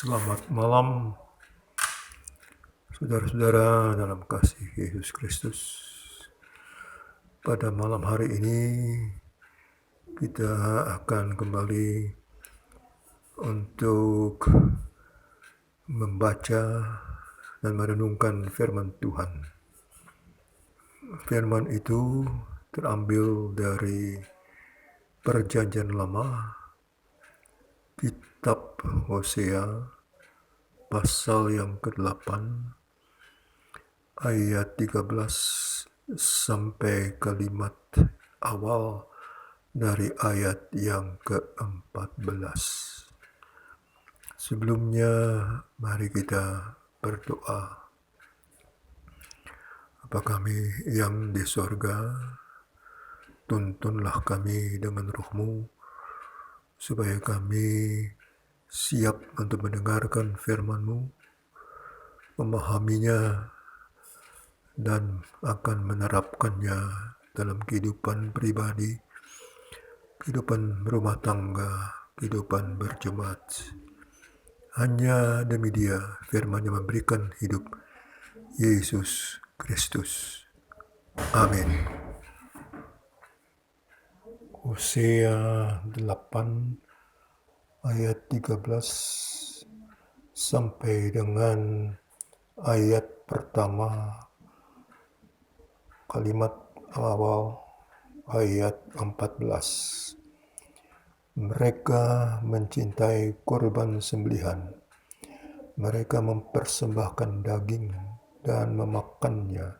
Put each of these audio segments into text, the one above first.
Selamat malam, saudara-saudara dalam kasih Yesus Kristus. Pada malam hari ini kita akan kembali untuk membaca dan merenungkan firman Tuhan. Firman itu terambil dari Perjanjian Lama, kitab Hosea, pasal yang ke-8, ayat 13 sampai kalimat awal dari ayat yang ke-14. Sebelumnya, mari kita berdoa. Bapa kami yang di sorga, tuntunlah kami dengan roh-Mu, supaya kami siap untuk mendengarkan firman-Mu, memahaminya, dan akan menerapkannya dalam kehidupan pribadi, kehidupan rumah tangga, kehidupan berjemaat. Hanya demi Dia firman yang memberikan hidup, Yesus Kristus. Amin. Hosea 8 ayat 13 sampai dengan ayat pertama, kalimat awal ayat 14. Mereka mencintai korban sembelihan. Mereka mempersembahkan daging dan memakannya.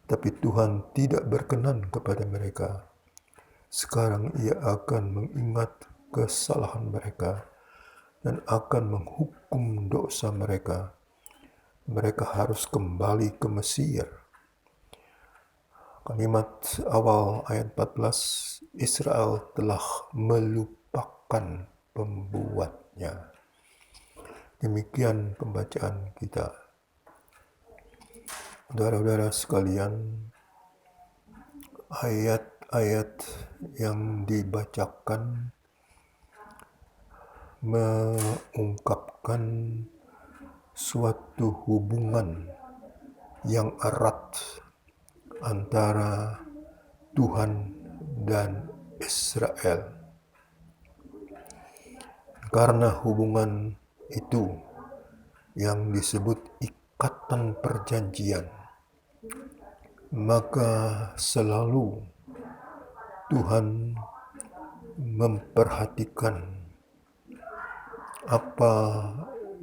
Tapi Tuhan tidak berkenan kepada mereka. Sekarang Ia akan mengingat kesalahan mereka dan akan menghukum dosa mereka. Mereka harus kembali ke Mesir. Kalimat awal ayat 14, Israel telah melupakan pembuatnya. Demikian pembacaan kita. Saudara-saudara sekalian, ayat-ayat yang dibacakan mengungkapkan suatu hubungan yang erat antara Tuhan dan Israel. Karena hubungan itu yang disebut ikatan perjanjian, maka selalu Tuhan memperhatikan apa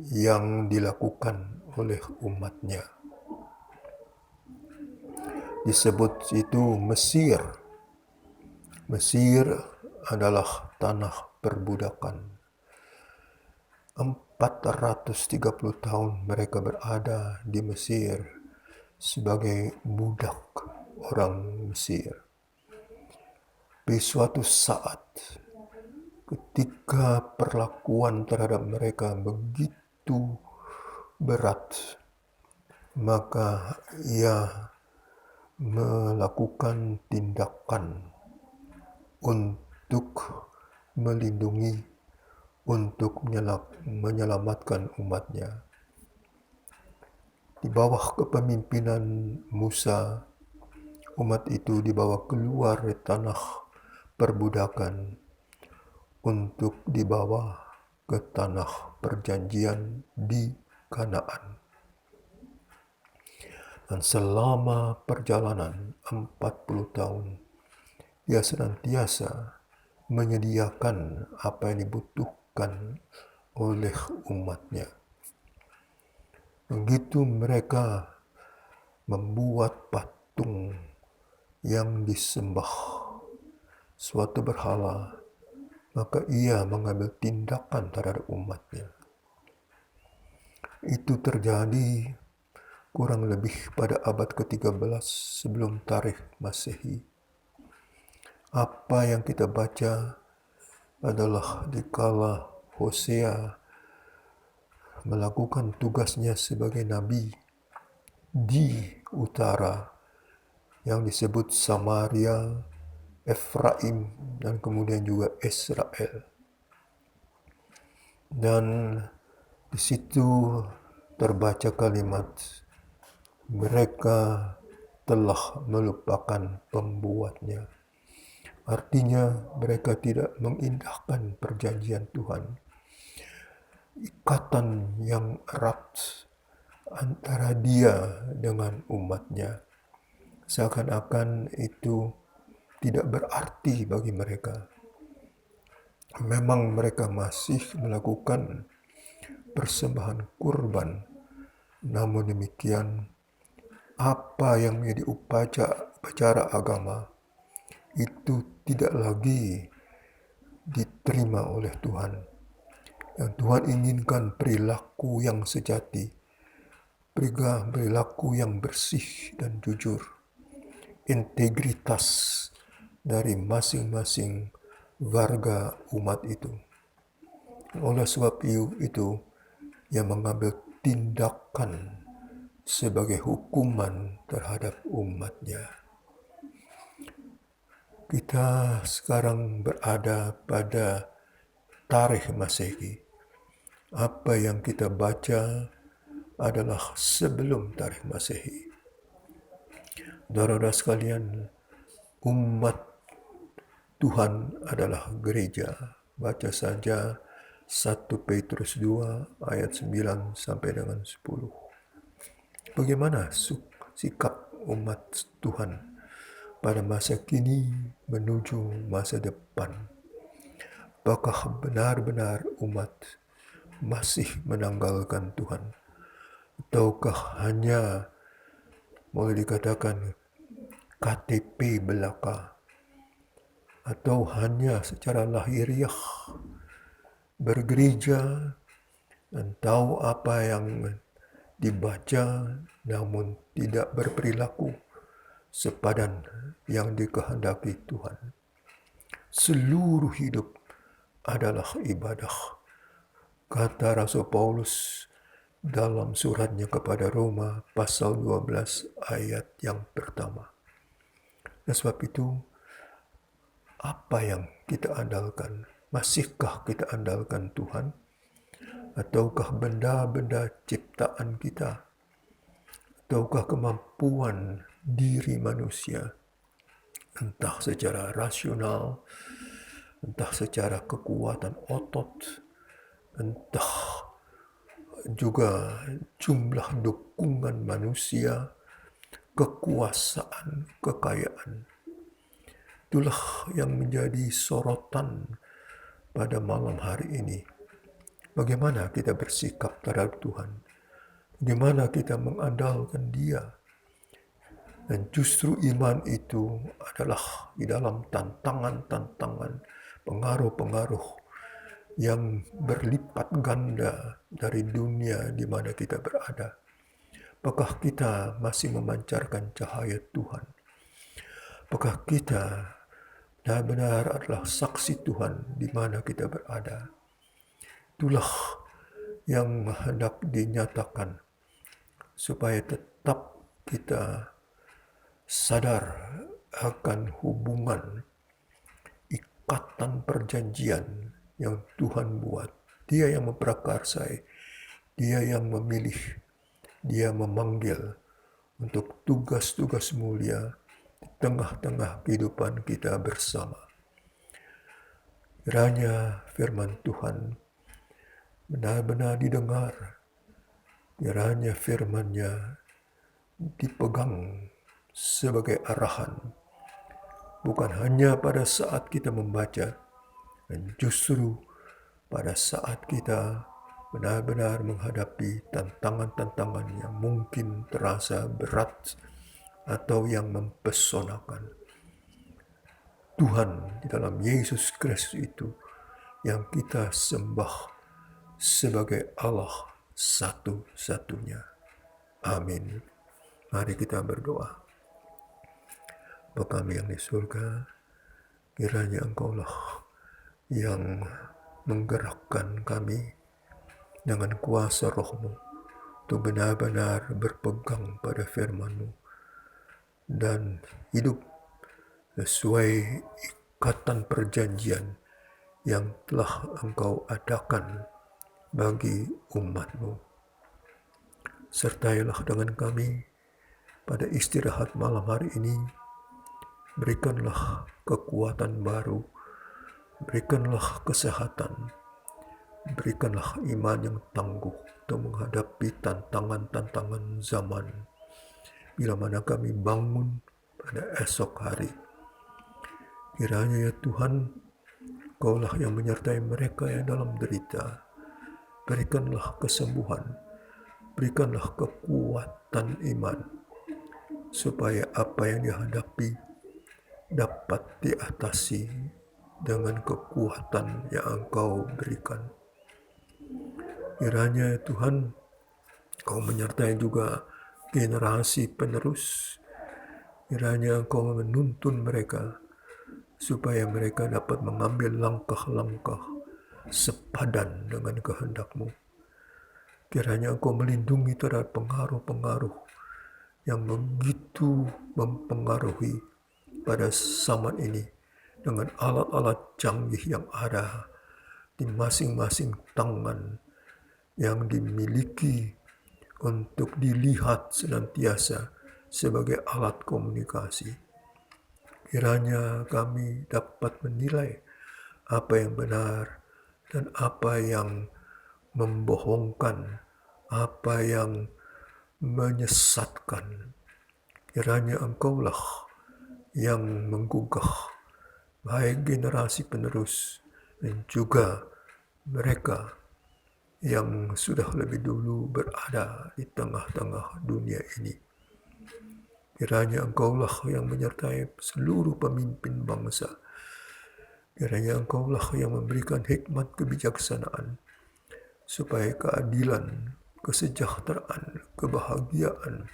yang dilakukan oleh umatnya. Disebut itu Mesir. Mesir adalah tanah perbudakan. 430 tahun mereka berada di Mesir sebagai budak orang Mesir. Di suatu saat, ketika perlakuan terhadap mereka begitu berat, maka Ia melakukan tindakan untuk melindungi, untuk menyelamatkan umatnya. Di bawah kepemimpinan Musa, umat itu dibawa keluar dari tanah perbudakan untuk dibawa ke tanah perjanjian di Kanaan. Dan selama perjalanan 40 tahun, Ia senantiasa menyediakan apa yang dibutuhkan oleh umatnya. Begitu mereka membuat patung yang disembah, suatu berhala, maka Ia mengambil tindakan terhadap umatnya. Itu terjadi kurang lebih pada abad ke-13 sebelum tarikh Masehi. Apa yang kita baca adalah dikala Hosea melakukan tugasnya sebagai nabi di utara yang disebut Samaria, Efraim, dan kemudian juga Israel. Dan Di situ terbaca kalimat, mereka telah melupakan pembuatnya. Artinya mereka tidak mengindahkan perjanjian Tuhan. Ikatan yang erat antara Dia dengan umatnya. Seakan-akan itu tidak berarti bagi mereka. Memang mereka masih melakukan persembahan kurban. Namun demikian, apa yang menjadi upacara agama itu tidak lagi diterima oleh Tuhan. Yang Tuhan inginkan perilaku yang sejati, perilaku yang bersih dan jujur, integritas dari masing-masing warga umat itu. Oleh sebab itu, ia mengambil tindakan sebagai hukuman terhadap umatnya. Kita sekarang berada pada tarikh Masehi. Apa yang kita baca adalah sebelum tarikh Masehi. Saudara-saudara sekalian, umat Tuhan adalah gereja. Baca saja 1 Petrus 2 ayat 9 sampai dengan 10. Bagaimana sikap umat Tuhan pada masa kini menuju masa depan? Apakah benar-benar umat masih menanggalkan Tuhan? Ataukah hanya boleh dikatakan KTP belaka? Atau hanya secara lahiriah bergereja dan tahu apa yang dibaca namun tidak berperilaku sepadan yang dikehendaki Tuhan. Seluruh hidup adalah ibadah. Kata Rasul Paulus dalam suratnya kepada Roma pasal 12 ayat yang pertama. Dan sebab itu, apa yang kita andalkan? Masihkah kita andalkan Tuhan? Ataukah benda-benda ciptaan kita? Ataukah kemampuan diri manusia? Entah secara rasional, entah secara kekuatan otot, entah juga jumlah dukungan manusia, kekuasaan, kekayaan. Itulah yang menjadi sorotan pada malam hari ini. Bagaimana kita bersikap terhadap Tuhan? Bagaimana kita mengandalkan Dia? Dan justru iman itu adalah di dalam tantangan-tantangan, pengaruh-pengaruh yang berlipat ganda dari dunia di mana kita berada. Apakah kita masih memancarkan cahaya Tuhan? Apakah kita benar-benar adalah saksi Tuhan di mana kita berada? Itulah yang hendak dinyatakan supaya tetap kita sadar akan hubungan ikatan perjanjian yang Tuhan buat. Dia yang memprakarsai, Dia yang memilih, Dia memanggil untuk tugas-tugas mulia di tengah-tengah kehidupan kita bersama. Kiranya firman Tuhan benar-benar didengar. Kiranya firman-Nya dipegang sebagai arahan. Bukan hanya pada saat kita membaca, dan justru pada saat kita benar-benar menghadapi tantangan-tantangan yang mungkin terasa berat atau yang mempesonakan. Tuhan di dalam Yesus Kristus itu yang kita sembah sebagai Allah satu-satunya. Amin. Mari kita berdoa. Bapa kami yang di surga, kiranya Engkaulah yang menggerakkan kami dengan kuasa Roh-Mu untuk benar-benar berpegang pada firman-Mu dan hidup sesuai ikatan perjanjian yang telah Engkau adakan bagi umat-Mu. Sertailah dengan kami pada istirahat malam hari ini. Berikanlah kekuatan baru, berikanlah kesehatan, berikanlah iman yang tangguh untuk menghadapi tantangan-tantangan zaman. Bila mana kami bangun pada esok hari, kiranya ya Tuhan, Kaulah yang menyertai mereka yang dalam derita. Berikanlah kesembuhan, berikanlah kekuatan iman, supaya apa yang dihadapi dapat diatasi dengan kekuatan yang Engkau berikan. Kiranya Tuhan, Kau menyertai juga generasi penerus. Kiranya Engkau menuntun mereka, supaya mereka dapat mengambil langkah-langkah sepadan dengan kehendak-Mu. Kiranya Engkau melindungi terhadap pengaruh-pengaruh yang begitu mempengaruhi pada zaman ini dengan alat-alat canggih yang ada di masing-masing tangan yang dimiliki untuk dilihat senantiasa sebagai alat komunikasi. Kiranya kami dapat menilai apa yang benar dan apa yang membohongkan, apa yang menyesatkan. Kiranya Engkaulah yang menggugah baik generasi penerus dan juga mereka yang sudah lebih dulu berada di tengah-tengah dunia ini. Kiranya Engkaulah yang menyertai seluruh pemimpin bangsa. Kiranya Engkaulah yang memberikan hikmat kebijaksanaan, supaya keadilan, kesejahteraan, kebahagiaan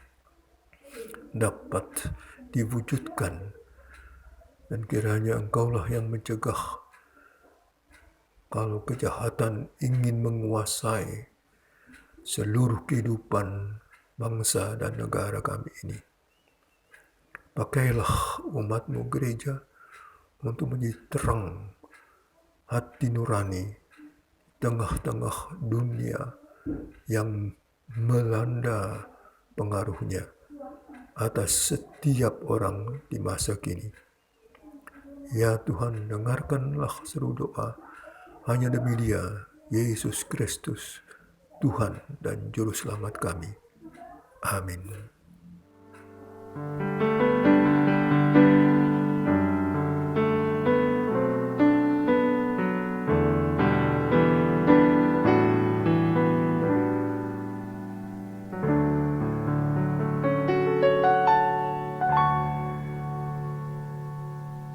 dapat diwujudkan. Dan kiranya Engkaulah yang mencegah kalau kejahatan ingin menguasai seluruh kehidupan bangsa dan negara kami ini. Pakailah umat-Mu gereja untuk menjadi terang hati nurani tengah-tengah dunia yang melanda pengaruhnya atas setiap orang di masa kini. Ya Tuhan, dengarkanlah seru doa hanya demi Dia, Yesus Kristus, Tuhan dan Juru Selamat kami. Amin.